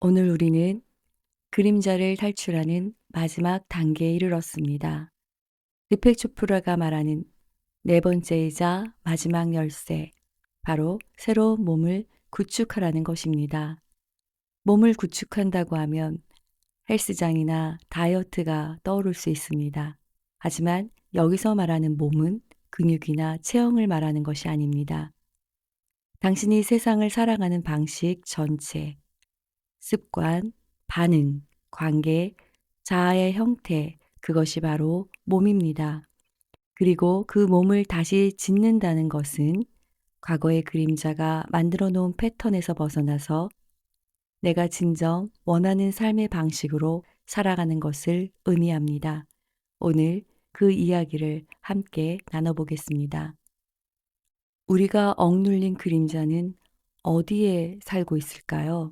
오늘 우리는 그림자를 탈출하는 마지막 단계에 이르렀습니다. 디펙 초프라가 말하는 네 번째이자 마지막 열쇠, 바로 새로운 몸을 구축하라는 것입니다. 몸을 구축한다고 하면 헬스장이나 다이어트가 떠오를 수 있습니다. 하지만 여기서 말하는 몸은 근육이나 체형을 말하는 것이 아닙니다. 당신이 세상을 살아가는 방식 전체, 습관, 반응, 관계, 자아의 형태, 그것이 바로 몸입니다. 그리고 그 몸을 다시 짓는다는 것은 과거의 그림자가 만들어 놓은 패턴에서 벗어나서 내가 진정 원하는 삶의 방식으로 살아가는 것을 의미합니다. 오늘 그 이야기를 함께 나눠보겠습니다. 우리가 억눌린 그림자는 어디에 살고 있을까요?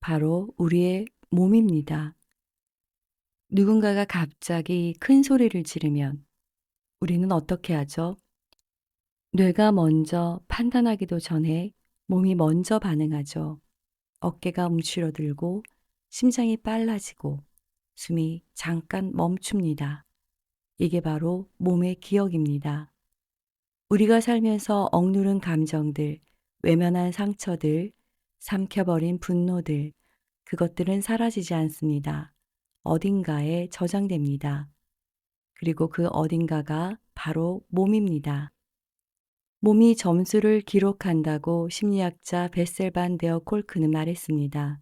바로 우리의 몸입니다. 누군가가 갑자기 큰 소리를 지르면 우리는 어떻게 하죠? 뇌가 먼저 판단하기도 전에 몸이 먼저 반응하죠. 어깨가 움츠러들고 심장이 빨라지고 숨이 잠깐 멈춥니다. 이게 바로 몸의 기억입니다. 우리가 살면서 억누른 감정들, 외면한 상처들, 삼켜버린 분노들, 그것들은 사라지지 않습니다. 어딘가에 저장됩니다. 그리고 그 어딘가가 바로 몸입니다. 몸이 점수를 기록한다고 심리학자 베셀 반 데어 콜크는 말했습니다.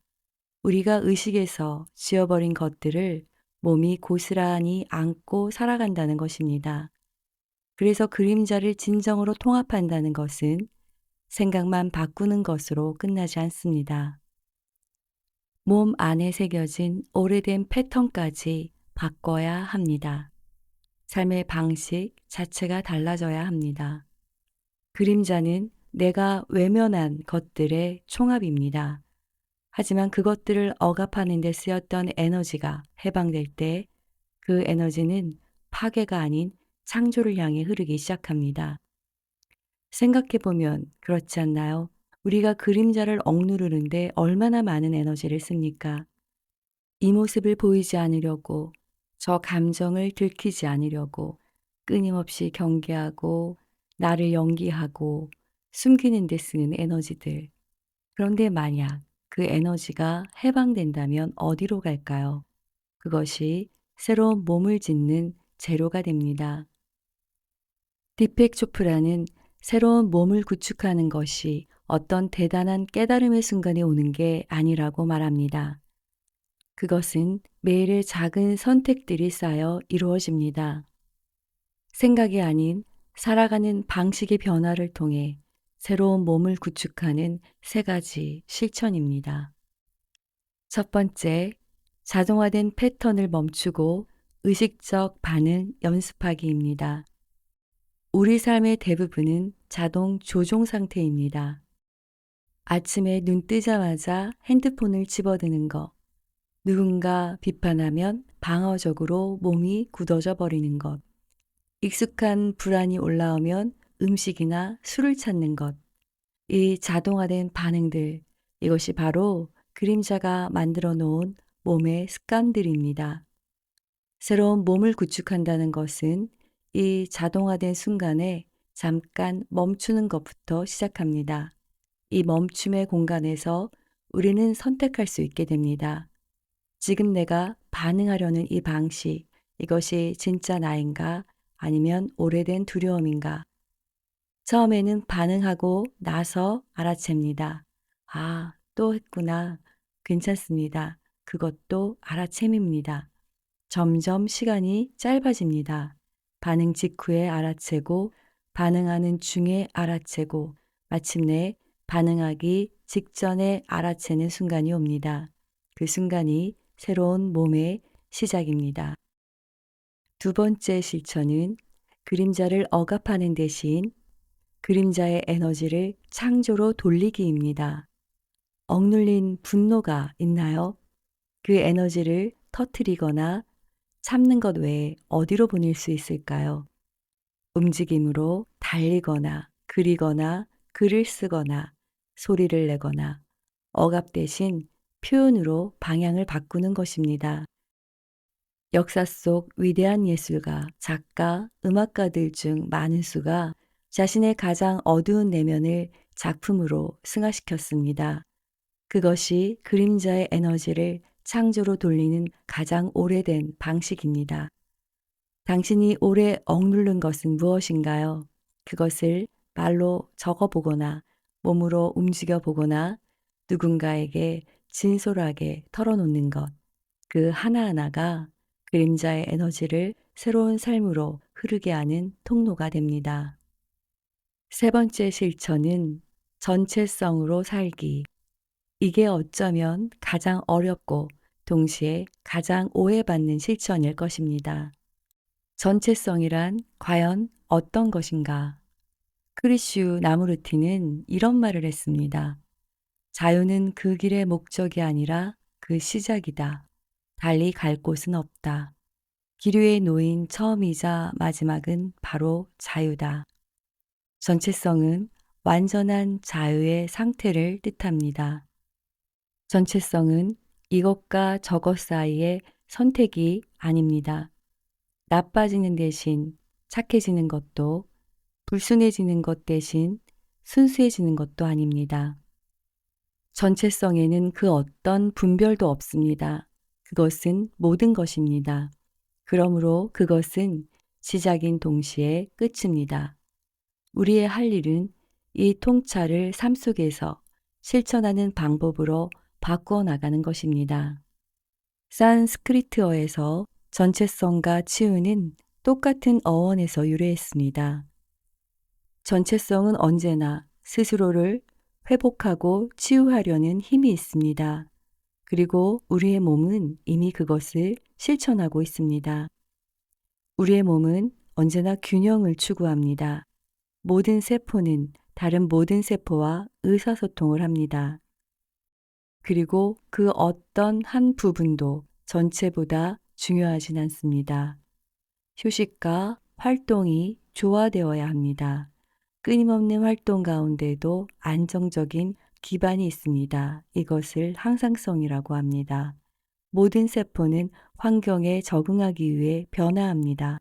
우리가 의식에서 지워버린 것들을 몸이 고스란히 안고 살아간다는 것입니다. 그래서 그림자를 진정으로 통합한다는 것은 생각만 바꾸는 것으로 끝나지 않습니다. 몸 안에 새겨진 오래된 패턴까지 바꿔야 합니다. 삶의 방식 자체가 달라져야 합니다. 그림자는 내가 외면한 것들의 총합입니다. 하지만 그것들을 억압하는 데 쓰였던 에너지가 해방될 때 그 에너지는 파괴가 아닌 창조를 향해 흐르기 시작합니다. 생각해보면 그렇지 않나요? 우리가 그림자를 억누르는데 얼마나 많은 에너지를 씁니까? 이 모습을 보이지 않으려고, 저 감정을 들키지 않으려고 끊임없이 경계하고 나를 연기하고 숨기는 데 쓰는 에너지들. 그런데 만약 그 에너지가 해방된다면 어디로 갈까요? 그것이 새로운 몸을 짓는 재료가 됩니다. 디펙 초프라는 새로운 몸을 구축하는 것이 어떤 대단한 깨달음의 순간이 오는 게 아니라고 말합니다. 그것은 매일의 작은 선택들이 쌓여 이루어집니다. 생각이 아닌 살아가는 방식의 변화를 통해 새로운 몸을 구축하는 세 가지 실천입니다. 첫 번째, 자동화된 패턴을 멈추고 의식적 반응 연습하기입니다. 우리 삶의 대부분은 자동 조종 상태입니다. 아침에 눈 뜨자마자 핸드폰을 집어드는 것, 누군가 비판하면 방어적으로 몸이 굳어져 버리는 것, 익숙한 불안이 올라오면 음식이나 술을 찾는 것, 이 자동화된 반응들, 이것이 바로 그림자가 만들어 놓은 몸의 습관들입니다. 새로운 몸을 구축한다는 것은 이 자동화된 순간에 잠깐 멈추는 것부터 시작합니다. 이 멈춤의 공간에서 우리는 선택할 수 있게 됩니다. 지금 내가 반응하려는 이 방식, 이것이 진짜 나인가 아니면 오래된 두려움인가? 처음에는 반응하고 나서 알아챕니다. 아, 또 했구나. 괜찮습니다. 그것도 알아챔입니다. 점점 시간이 짧아집니다. 반응 직후에 알아채고, 반응하는 중에 알아채고, 마침내 반응하기 직전에 알아채는 순간이 옵니다. 그 순간이 새로운 몸의 시작입니다. 두 번째 실천은 그림자를 억압하는 대신 그림자의 에너지를 창조로 돌리기입니다. 억눌린 분노가 있나요? 그 에너지를 터트리거나 참는 것 외에 어디로 보낼 수 있을까요? 움직임으로 달리거나 그리거나 글을 쓰거나 소리를 내거나 억압 대신 표현으로 방향을 바꾸는 것입니다. 역사 속 위대한 예술가, 작가, 음악가들 중 많은 수가 자신의 가장 어두운 내면을 작품으로 승화시켰습니다. 그것이 그림자의 에너지를 창조로 돌리는 가장 오래된 방식입니다. 당신이 오래 억누른 것은 무엇인가요? 그것을 말로 적어보거나 몸으로 움직여 보거나 누군가에게 진솔하게 털어놓는 것. 그 하나하나가 그림자의 에너지를 새로운 삶으로 흐르게 하는 통로가 됩니다. 세 번째 실천은 전체성으로 살기. 이게 어쩌면 가장 어렵고 동시에 가장 오해받는 실천일 것입니다. 전체성이란 과연 어떤 것인가? 크리슈 나무르티는 이런 말을 했습니다. 자유는 그 길의 목적이 아니라 그 시작이다. 달리 갈 곳은 없다. 길 위에 놓인 처음이자 마지막은 바로 자유다. 전체성은 완전한 자유의 상태를 뜻합니다. 전체성은 이것과 저것 사이의 선택이 아닙니다. 나빠지는 대신 착해지는 것도, 불순해지는 것 대신 순수해지는 것도 아닙니다. 전체성에는 그 어떤 분별도 없습니다. 그것은 모든 것입니다. 그러므로 그것은 시작인 동시에 끝입니다. 우리의 할 일은 이 통찰을 삶 속에서 실천하는 방법으로 바꾸어 나가는 것입니다. 산스크리트어에서 전체성과 치유는 똑같은 어원에서 유래했습니다. 전체성은 언제나 스스로를 회복하고 치유하려는 힘이 있습니다. 그리고 우리의 몸은 이미 그것을 실천하고 있습니다. 우리의 몸은 언제나 균형을 추구합니다. 모든 세포는 다른 모든 세포와 의사소통을 합니다. 그리고 그 어떤 한 부분도 전체보다 중요하진 않습니다. 휴식과 활동이 조화되어야 합니다. 끊임없는 활동 가운데도 안정적인 기반이 있습니다. 이것을 항상성이라고 합니다. 모든 세포는 환경에 적응하기 위해 변화합니다.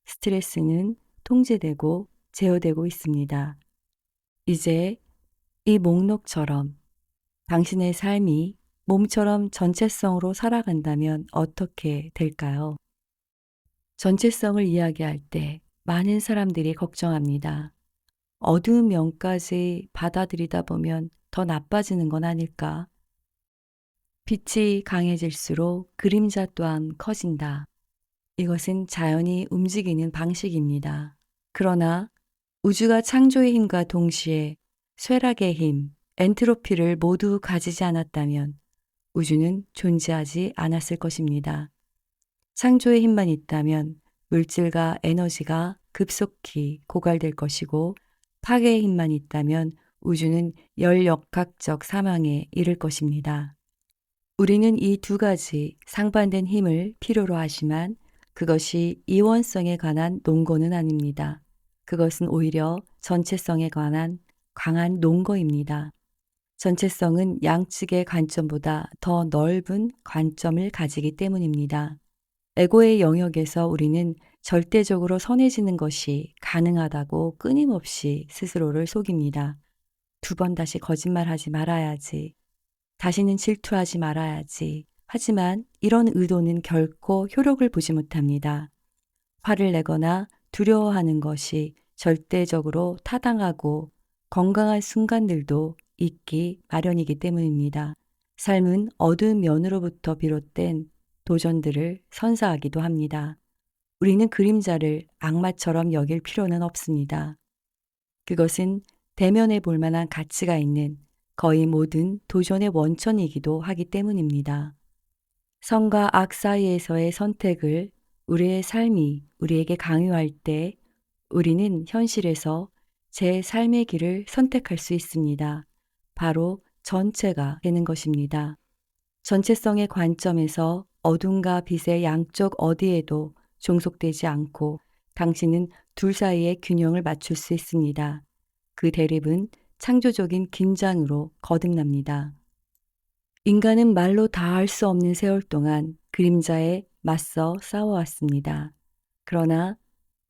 스트레스는 통제되고 제어되고 있습니다. 이제 이 목록처럼 당신의 삶이 몸처럼 전체성으로 살아간다면 어떻게 될까요? 전체성을 이야기할 때 많은 사람들이 걱정합니다. 어두운 면까지 받아들이다 보면 더 나빠지는 건 아닐까? 빛이 강해질수록 그림자 또한 커진다. 이것은 자연이 움직이는 방식입니다. 그러나 우주가 창조의 힘과 동시에 쇠락의 힘, 엔트로피를 모두 가지지 않았다면 우주는 존재하지 않았을 것입니다. 창조의 힘만 있다면 물질과 에너지가 급속히 고갈될 것이고 파괴의 힘만 있다면 우주는 열역학적 사망에 이를 것입니다. 우리는 이 두 가지 상반된 힘을 필요로 하지만 그것이 이원성에 관한 논거는 아닙니다. 그것은 오히려 전체성에 관한 강한 논거입니다. 전체성은 양측의 관점보다 더 넓은 관점을 가지기 때문입니다. 에고의 영역에서 우리는 절대적으로 선해지는 것이 가능하다고 끊임없이 스스로를 속입니다. 두 번 다시 거짓말하지 말아야지. 다시는 질투하지 말아야지. 하지만 이런 의도는 결코 효력을 보지 못합니다. 화를 내거나 두려워하는 것이 절대적으로 타당하고 건강한 순간들도 있기 마련이기 때문입니다. 삶은 어두운 면으로부터 비롯된 도전들을 선사하기도 합니다. 우리는 그림자를 악마처럼 여길 필요는 없습니다. 그것은 대면해 볼 만한 가치가 있는 거의 모든 도전의 원천이기도 하기 때문입니다. 선과 악 사이에서의 선택을 우리의 삶이 우리에게 강요할 때 우리는 현실에서 제 삶의 길을 선택할 수 있습니다. 바로 전체가 되는 것입니다. 전체성의 관점에서 어둠과 빛의 양쪽 어디에도 종속되지 않고 당신은 둘 사이의 균형을 맞출 수 있습니다. 그 대립은 창조적인 긴장으로 거듭납니다. 인간은 말로 다 할 수 없는 세월 동안 그림자에 맞서 싸워왔습니다. 그러나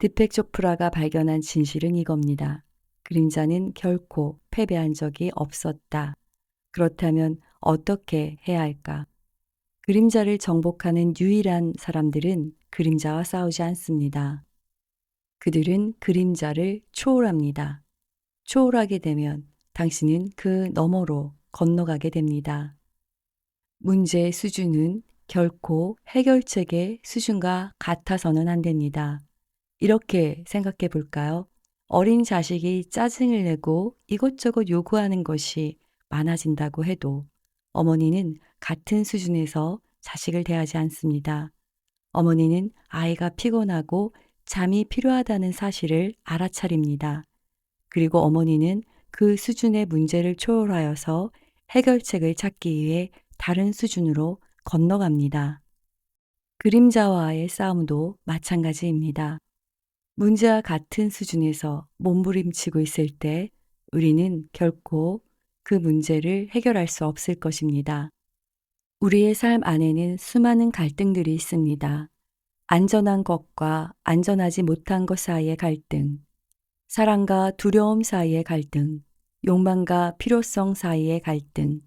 드펙초프라가 발견한 진실은 이겁니다. 그림자는 결코 패배한 적이 없었다. 그렇다면 어떻게 해야 할까? 그림자를 정복하는 유일한 사람들은 그림자와 싸우지 않습니다. 그들은 그림자를 초월합니다. 초월하게 되면 당신은 그 너머로 건너가게 됩니다. 문제의 수준은 결코 해결책의 수준과 같아서는 안 됩니다. 이렇게 생각해 볼까요? 어린 자식이 짜증을 내고 이것저것 요구하는 것이 많아진다고 해도 어머니는 같은 수준에서 자식을 대하지 않습니다. 어머니는 아이가 피곤하고 잠이 필요하다는 사실을 알아차립니다. 그리고 어머니는 그 수준의 문제를 초월하여서 해결책을 찾기 위해 다른 수준으로 건너갑니다. 그림자와의 싸움도 마찬가지입니다. 문제와 같은 수준에서 몸부림치고 있을 때 우리는 결코 그 문제를 해결할 수 없을 것입니다. 우리의 삶 안에는 수많은 갈등들이 있습니다. 안전한 것과 안전하지 못한 것 사이의 갈등, 사랑과 두려움 사이의 갈등, 욕망과 필요성 사이의 갈등,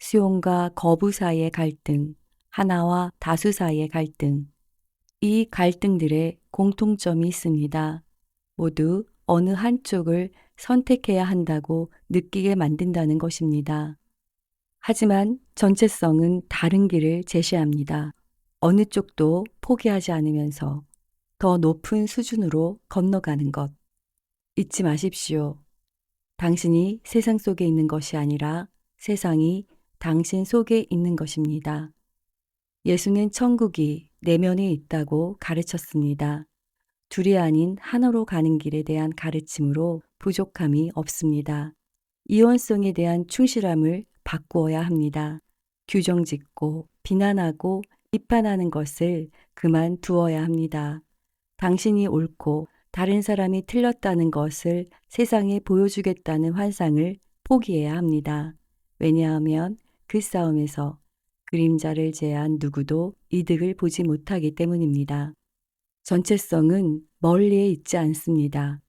수용과 거부 사이의 갈등, 하나와 다수 사이의 갈등. 이 갈등들의 공통점이 있습니다. 모두 어느 한쪽을 선택해야 한다고 느끼게 만든다는 것입니다. 하지만 전체성은 다른 길을 제시합니다. 어느 쪽도 포기하지 않으면서 더 높은 수준으로 건너가는 것. 잊지 마십시오. 당신이 세상 속에 있는 것이 아니라 세상이 당신 속에 있는 것입니다. 예수는 천국이 내면에 있다고 가르쳤습니다. 둘이 아닌 하나로 가는 길에 대한 가르침으로 부족함이 없습니다. 이원성에 대한 충실함을 바꾸어야 합니다. 규정 짓고 비난하고 비판하는 것을 그만두어야 합니다. 당신이 옳고 다른 사람이 틀렸다는 것을 세상에 보여주겠다는 환상을 포기해야 합니다. 왜냐하면 그 싸움에서 그림자를 제한 누구도 이득을 보지 못하기 때문입니다. 전체성은 멀리에 있지 않습니다.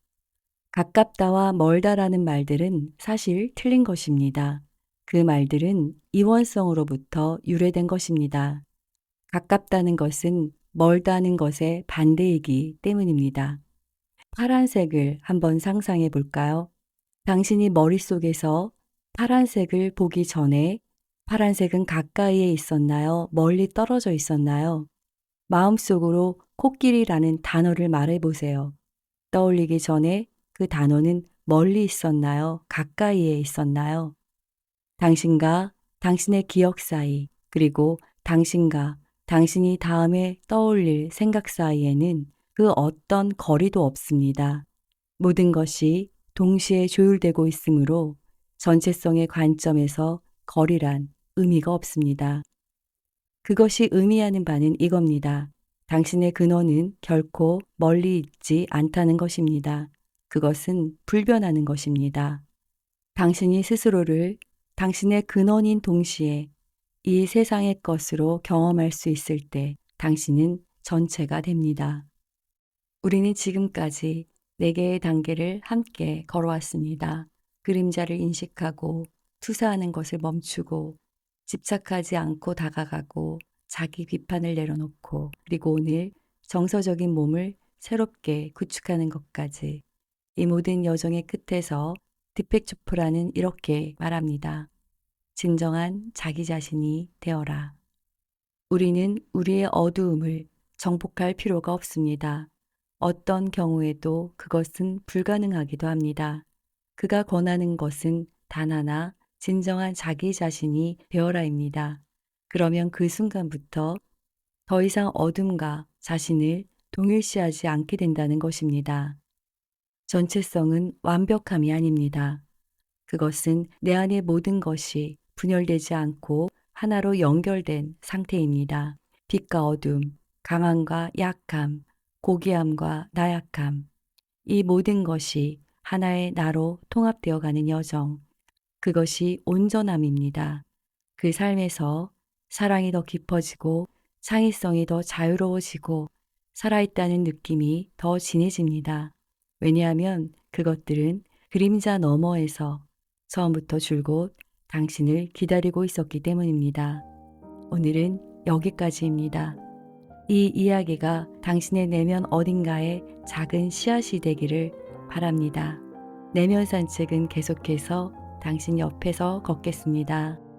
가깝다와 멀다라는 말들은 사실 틀린 것입니다. 그 말들은 이원성으로부터 유래된 것입니다. 가깝다는 것은 멀다는 것의 반대이기 때문입니다. 파란색을 한번 상상해 볼까요? 당신이 머릿속에서 파란색을 보기 전에 파란색은 가까이에 있었나요? 멀리 떨어져 있었나요? 마음속으로 코끼리라는 단어를 말해 보세요. 떠올리기 전에 그 단어는 멀리 있었나요? 가까이에 있었나요? 당신과 당신의 기억 사이, 그리고 당신과 당신이 다음에 떠올릴 생각 사이에는 그 어떤 거리도 없습니다. 모든 것이 동시에 조율되고 있으므로 전체성의 관점에서 거리란 의미가 없습니다. 그것이 의미하는 바는 이겁니다. 당신의 근원은 결코 멀리 있지 않다는 것입니다. 그것은 불변하는 것입니다. 당신이 스스로를 당신의 근원인 동시에 이 세상의 것으로 경험할 수 있을 때 당신은 전체가 됩니다. 우리는 지금까지 4개의 단계를 함께 걸어왔습니다. 그림자를 인식하고 투사하는 것을 멈추고 집착하지 않고 다가가고 자기 비판을 내려놓고 그리고 오늘 정서적인 몸을 새롭게 구축하는 것까지 이 모든 여정의 끝에서 디펙초프라는 이렇게 말합니다. 진정한 자기 자신이 되어라. 우리는 우리의 어두움을 정복할 필요가 없습니다. 어떤 경우에도 그것은 불가능하기도 합니다. 그가 권하는 것은 단 하나, 진정한 자기 자신이 되어라입니다. 그러면 그 순간부터 더 이상 어둠과 자신을 동일시하지 않게 된다는 것입니다. 전체성은 완벽함이 아닙니다. 그것은 내 안의 모든 것이 분열되지 않고 하나로 연결된 상태입니다. 빛과 어둠, 강함과 약함, 고귀함과 나약함, 이 모든 것이 하나의 나로 통합되어 가는 여정, 그것이 온전함입니다. 그 삶에서 사랑이 더 깊어지고 창의성이 더 자유로워지고 살아있다는 느낌이 더 진해집니다. 왜냐하면 그것들은 그림자 너머에서 처음부터 줄곧 당신을 기다리고 있었기 때문입니다. 오늘은 여기까지입니다. 이 이야기가 당신의 내면 어딘가에 작은 씨앗이 되기를 바랍니다. 내면 산책은 계속해서 당신 옆에서 걷겠습니다.